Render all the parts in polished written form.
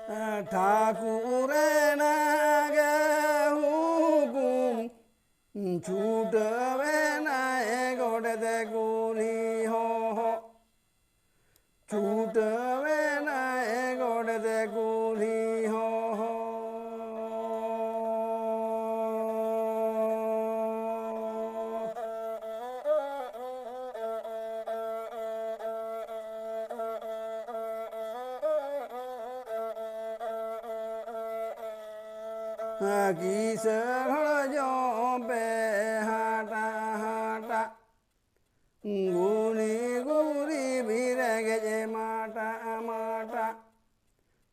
ठाकुर नागे हुकुम छूटवे नाए गोड़े गुली हो छूटवे नाए गोड़े गुली हो किसर जो पे हाटा हाटा गुनी गुरी बिरग जे माटा माटा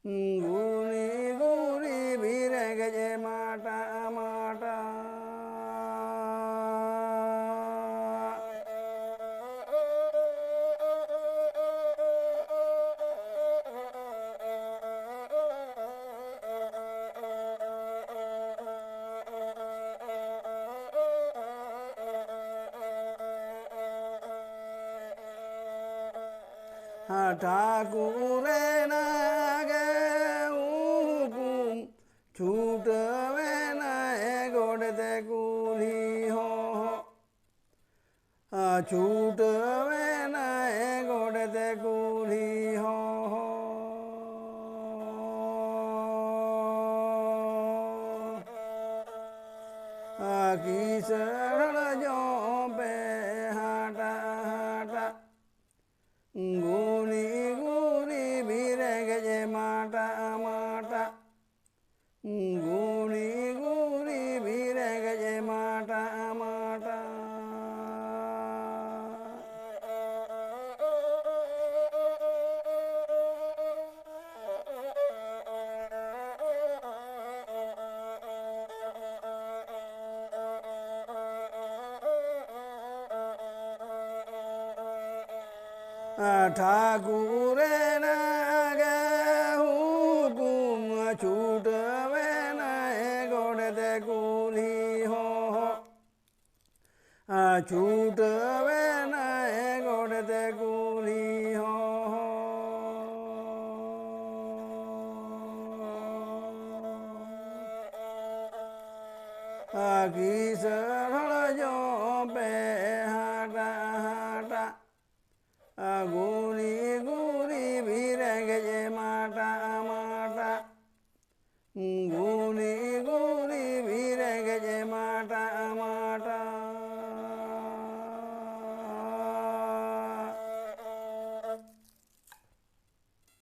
गुनी गुरी बिरग जे माटा माटा ठाकुर नागे हुकुम छूटवे नाए गोड़े गुली हो छूटवे नाए गोड़े गुली हो किसर जो पे हाटा हाटा गुनी गुरी बिरग जे माटा माटा गुनी गुरी बिरग जे माटा माटा ठाकुर नागे हुकुम छूटवे नाए गोड़े गुली हो छूटवे नाए गोड़े गुली हो